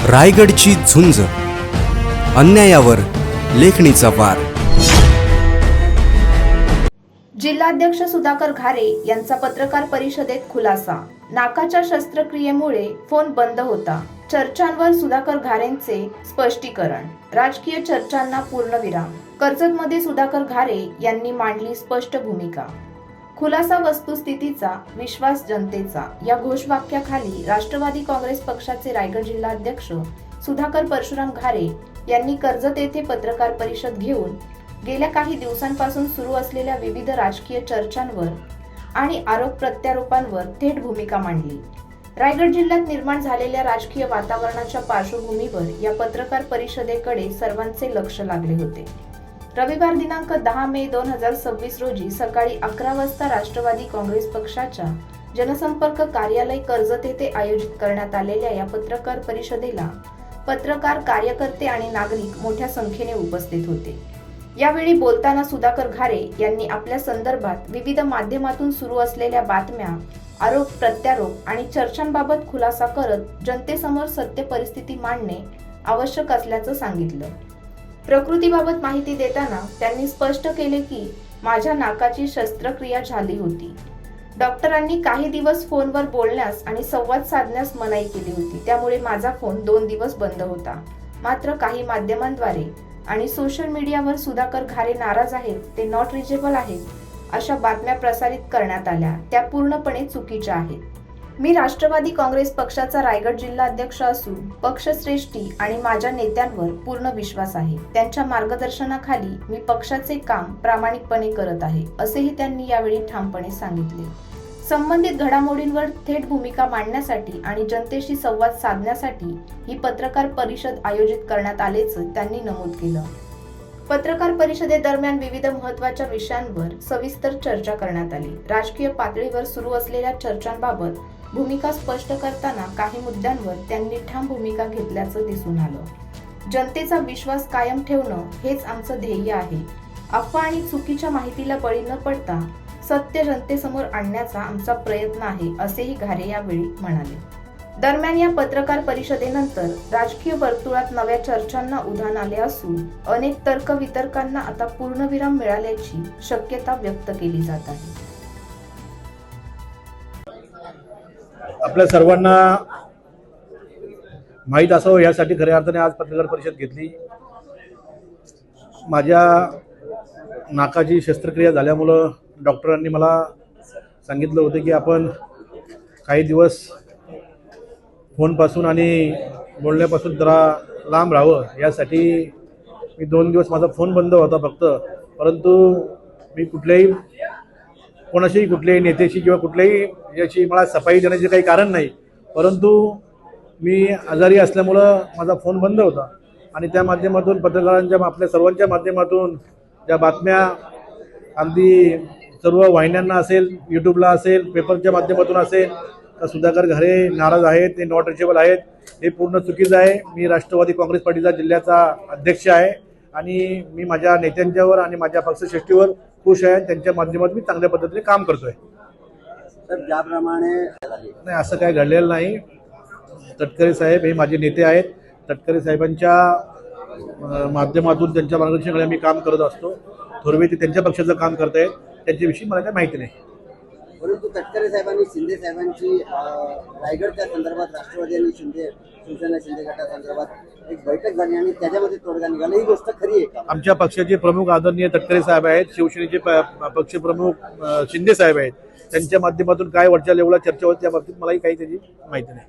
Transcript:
रायगडची झुंज, अन्यायावर लेखणीचा वार. जिल्हाध्यक्ष सुधाकर घारे यांचा पत्रकार परिषदेत खुलासा. नाकाच्या शस्त्रक्रियेमुळे फोन बंद होता. चर्चांवर सुधाकर घारेंचे स्पष्टीकरण. राजकीय चर्चांना पूर्णविराम. कर्जतमध्ये सुधाकर घारे यांनी मांडली स्पष्ट भूमिका. खुलासा वस्तुस्थितीचा, विश्वास जनतेचा या घोषवाक्याखाली राष्ट्रवादी काँग्रेस पक्षाचे रायगड जिल्हाध्यक्ष सुधाकर परशुराम घारे यांनी कर्जत येथे पत्रकार परिषद घेऊन गेल्या काही दिवसांपासून सुरू असलेल्या विविध राजकीय चर्चांवर आणि आरोप प्रत्यारोपांवर थेट भूमिका मांडली. रायगड जिल्ह्यात निर्माण झालेल्या राजकीय वातावरणाच्या पार्श्वभूमीवर या पत्रकार परिषदेकडे सर्वांचे लक्ष लागले होते. रविवार दिनांक 10 मे 2026 रोजी सकाळी 11 वाजता राष्ट्रवादी काँग्रेस पक्षाच्या जनसंपर्क कार्यालय कर्जत येथे आयोजित करण्यात आलेल्या या पत्रकार परिषदेला पत्रकार, कार्यकर्ते आणि नागरिक मोठ्या संख्येने उपस्थित होते. यावेळी बोलताना सुधाकर घारे यांनी आपल्या संदर्भात विविध माध्यमातून सुरू असलेल्या बातम्या, आरोप प्रत्यारोप आणि चर्चांबाबत खुलासा करत जनतेसमोर सत्य परिस्थिती मांडणे आवश्यक असल्याचं सांगितलं. प्रकृतीबाबत माहिती देताना त्यांनी स्पष्ट केले की माझ्या नाकाची शस्त्रक्रिया झाली होती. डॉक्टरांनी काही दिवस फोनवर बोलण्यास आणि संवाद साधण्यास मनाई केली होती. त्यामुळे माझा फोन 2 दिवस बंद होता. मात्र काही माध्यमांद्वारे आणि सोशल मीडियावर सुधाकर घारे नाराज आहेत, ते नॉट रिचेबल आहेत अशा बातम्या प्रसारित करण्यात आल्या. त्या पूर्णपणे चुकीच्या आहेत. मी राष्ट्रवादी काँग्रेस पक्षाचा रायगड जिल्हा अध्यक्ष असून पक्षश्रेष्ठी आणि माझ्या नेत्यांवर पूर्ण विश्वास आहे. त्यांच्या मार्गदर्शनाखाली मी पक्षाचे काम प्रामाणिकपणे करत आहे, असेही त्यांनी यावेळी ठामपणे सांगितले. संबंधित घडामोडींवर थेट भूमिका मांडण्यासाठी आणि जनतेशी संवाद साधण्यासाठी ही पत्रकार परिषद आयोजित करण्यात आल्याचं त्यांनी नमूद केलं. पत्रकार परिषदेदरम्यान विविध महत्त्वाच्या विषयांवर सविस्तर चर्चा करण्यात आली. राजकीय पातळीवर सुरू असलेल्या चर्चांबाबत भूमिका स्पष्ट करताना काही मुद्द्यांवर त्यांनी ठाम भूमिका घेतल्याचं दिसून आलं. जनतेचा विश्वास कायम ठेवणं हेच आमचं ध्येय आहे. अफवा आणि चुकीच्या माहितीला बळी न पडता सत्य जनतेसमोर आणण्याचा आमचा प्रयत्न आहे, असेही घारे यावेळी म्हणाले. दरम्यान या पत्रकार परिषदेनंतर राजकीय वर्तुळात नव्या चर्चांना उधाण आले असून अनेक तर्कवितर्कांना आता पूर्णविराम मिळाल्याची शक्यता व्यक्त केली जात आहे. आपल्या सर्वांना माहीत असावं यासाठी खऱ्या अर्थाने आज पत्रकार परिषद घेतली. माझ्या नाकाची शस्त्रक्रिया झाल्यामुळं डॉक्टरांनी मला सांगितलं होतं की आपण काही दिवस फोनपासून आणि बोलण्यापासून जरा लांब राहावं. यासाठी मी 2 दिवस माझा फोन बंद होता फक्त. परंतु मी कुठल्याही नेत्याशी किंवा कुठल्याही याची मला सफाई देण्याचे काही कारण नाही. परंतु मी आजारी असल्यामुळं माझा फोन बंद होता आणि त्या माध्यमातून पत्रकारांच्या, आपल्या सर्वांच्या माध्यमातून ज्या बातम्या अगदी सर्व वाहिन्यांना असेल, यूट्यूबला असेल, पेपरच्या माध्यमातून असेल, तर सुधाकर घारे नाराज आहेत, ते नॉट रिचेबल आहेत, हे पूर्ण चुकीचं आहे. मी राष्ट्रवादी काँग्रेस पार्टीचा जिल्ह्याचा अध्यक्ष आहे आणि मी माझ्या नेत्यांच्यावर आणि माझ्या पक्षश्रेष्ठीवर खुश आहे. त्यांच्या माध्यमातून मी चांगल्या पद्धतीने काम करतोय. तर ज्याप्रमाणे नाही, असं काही घडलेलं नाही. तटकरे साहेब हे माझे नेते आहेत. तटकरे साहेबांच्या माध्यमातून, त्यांच्या मार्गदर्शनाखाली मी काम करत असतो. थोरवे ते त्यांच्या पक्षाचं काम करतायत, त्यांच्याविषयी मला काही माहिती नाही. परंतु तटकरे साहेबांनी शिंदे साहेबांची रायगडच्या संदर्भात राष्ट्रवादी आणि शिवसेना शिंदे गटासंदर्भात एक बैठक झाली आणि त्याच्यामध्ये तोडगा निघाला. ही गोष्ट खरी आहे का? आमच्या पक्षाचे प्रमुख आदरणीय तटकरे साहेब आहेत, शिवसेनेचे पक्षप्रमुख शिंदे साहेब आहेत. त्यांच्या माध्यमातून काय वरच्या लेवलला चर्चा होती त्या बाबतीत मलाही काही त्याची माहिती नाही.